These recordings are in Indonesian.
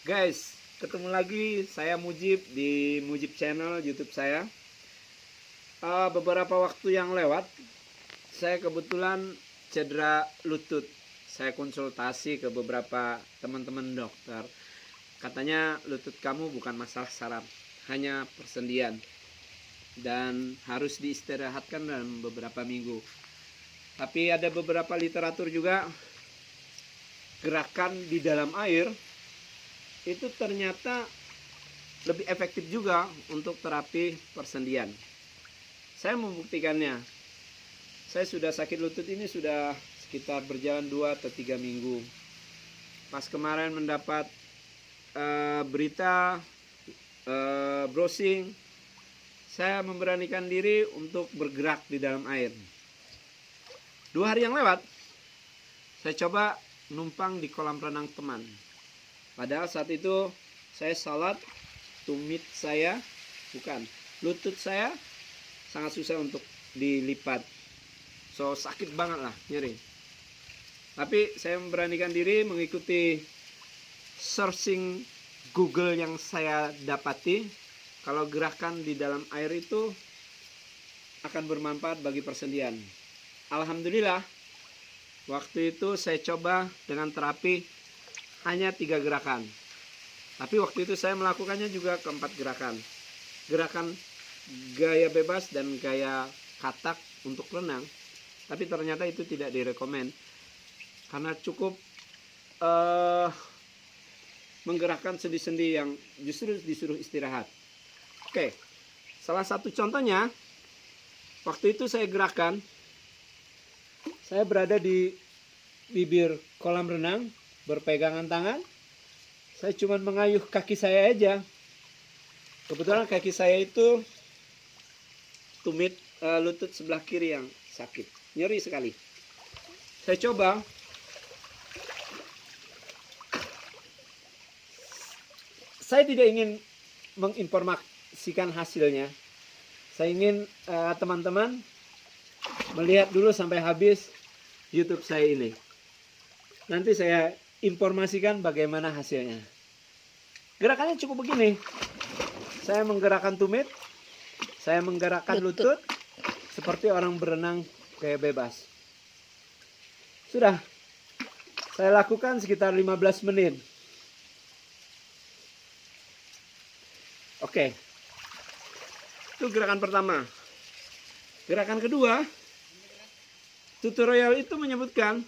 Guys, ketemu lagi saya Mujib di Mujib Channel YouTube saya. Beberapa waktu yang lewat, saya kebetulan cedera lutut. Saya konsultasi ke beberapa teman-teman dokter. Katanya lutut kamu bukan masalah saraf, hanya persendian dan harus diistirahatkan dalam beberapa minggu. Tapi ada beberapa literatur juga, gerakan di dalam air itu ternyata lebih efektif juga untuk terapi persendian. Saya membuktikannya. Saya sudah sakit lutut ini sudah sekitar berjalan 2 atau 3 minggu. Pas kemarin mendapat berita browsing, saya memberanikan diri untuk bergerak di dalam air. 2 hari yang lewat, saya coba numpang di kolam renang teman. Padahal saat itu saya salat, tumit saya, lutut saya sangat susah untuk dilipat. So sakit banget lah, nyeri. Tapi saya memberanikan diri mengikuti searching Google yang saya dapati. Kalau gerakan di dalam air itu akan bermanfaat bagi persendian. Alhamdulillah, waktu itu saya coba dengan terapi hanya 3 gerakan. Tapi waktu itu saya melakukannya juga ke 4 gerakan. Gerakan gaya bebas dan gaya katak untuk renang. Tapi ternyata itu tidak direkomend. Karena cukup menggerakkan sendi-sendi yang justru disuruh istirahat. Oke, salah satu contohnya, waktu itu saya gerakan, saya berada di bibir kolam renang, berpegangan tangan. Saya cuma mengayuh kaki saya aja. Kebetulan kaki saya itu tumit lutut sebelah kiri yang sakit, nyeri sekali. Saya coba, saya tidak ingin menginformasikan hasilnya. Saya ingin teman-teman melihat dulu sampai habis YouTube saya ini. Nanti saya informasikan bagaimana hasilnya. Gerakannya cukup begini. Saya menggerakkan tumit, saya menggerakkan lutut seperti orang berenang gaya bebas. Sudah, saya lakukan sekitar 15 menit. Oke, itu gerakan pertama. Gerakan kedua, tutorial itu menyebutkan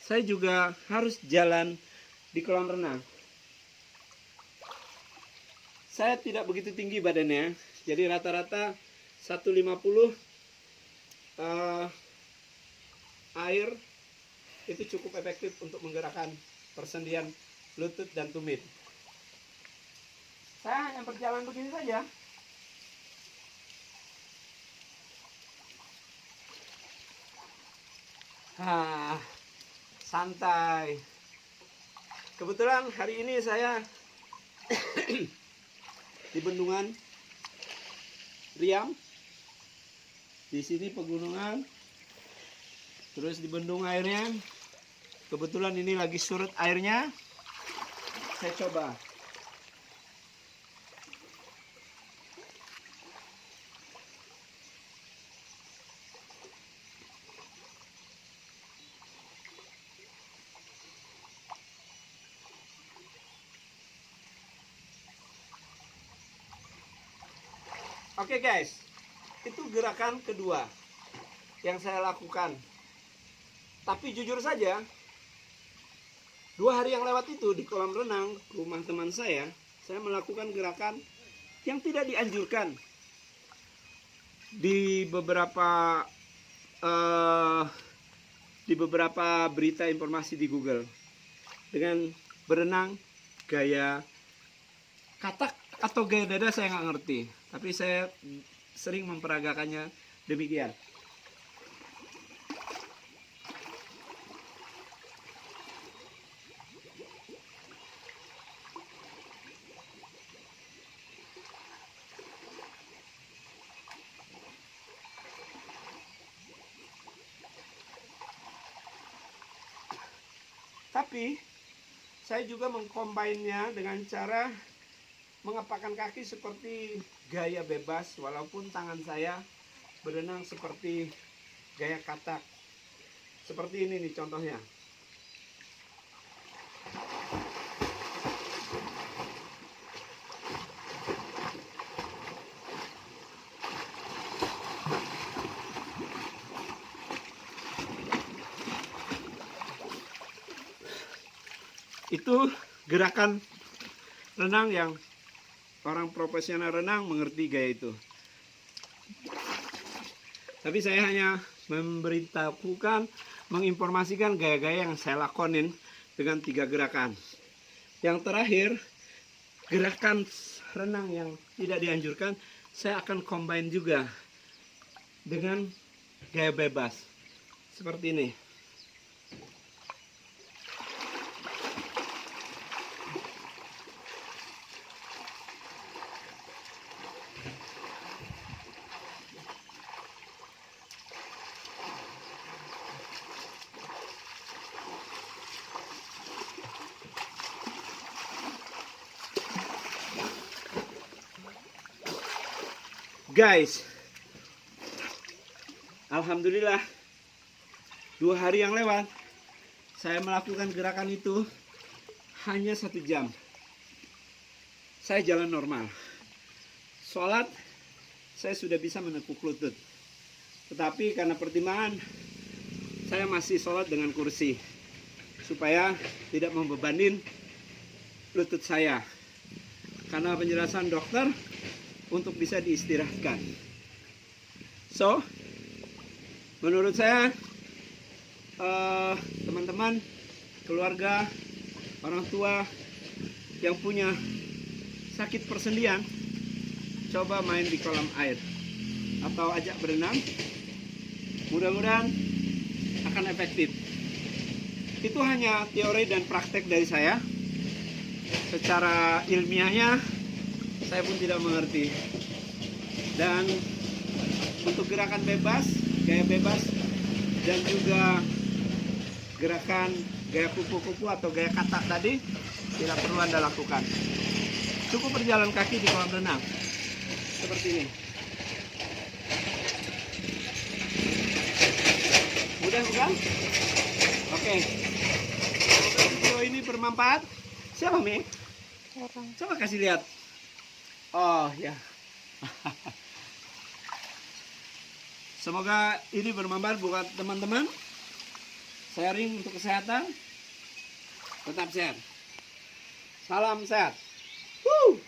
saya juga harus jalan di kolam renang. Saya tidak begitu tinggi badannya, jadi rata-rata 150 air itu cukup efektif untuk menggerakkan persendian lutut dan tumit. Saya hanya berjalan begini saja. Santai. Kebetulan hari ini saya di bendungan Riam. Di sini pegunungan. Terus di bendung airnya. Kebetulan ini lagi surut airnya. Saya coba. Oke guys, itu gerakan kedua yang saya lakukan. Tapi jujur saja, 2 hari yang lewat itu di kolam renang rumah teman saya melakukan gerakan yang tidak dianjurkan di beberapa berita informasi di Google, dengan berenang gaya katak atau gaya dada saya nggak ngerti, tapi saya sering memperagakannya demikian. Tapi Saya juga mengcombine-nya dengan cara mengepakkan kaki seperti gaya bebas, walaupun tangan saya berenang seperti gaya katak. Seperti ini nih contohnya. Itu gerakan renang yang orang profesional renang mengerti gaya itu. Tapi saya hanya memberitahukan, menginformasikan gaya-gaya yang saya lakonin dengan 3 gerakan. Yang terakhir, gerakan renang yang tidak dianjurkan, saya akan combine juga dengan gaya bebas. Seperti ini. Guys, alhamdulillah 2 hari yang lewat saya melakukan gerakan itu hanya 1 jam. Saya jalan normal. Sholat saya sudah bisa menekuk lutut. Tetapi karena pertimbangan saya masih sholat dengan kursi supaya tidak membebanin lutut saya. Karena penjelasan dokter untuk bisa diistirahatkan. So, menurut saya teman-teman, keluarga, orang tua yang punya sakit persendian, coba main di kolam air atau ajak berenang. Mudah-mudahan akan efektif. Itu hanya teori dan praktek dari saya. Secara ilmiahnya saya pun tidak mengerti. Dan untuk gerakan bebas, gaya bebas, dan juga gerakan gaya kupu-kupu atau gaya katak tadi tidak perlu Anda lakukan. Cukup berjalan kaki di kolam renang seperti ini. Mudah bukan? Oke. Semoga video ini bermanfaat. Siapa Mi? Coba kasih lihat. Oh ya. Semoga ini bermanfaat buat teman-teman. Sharing untuk kesehatan. Tetap sehat. Salam sehat. Woo!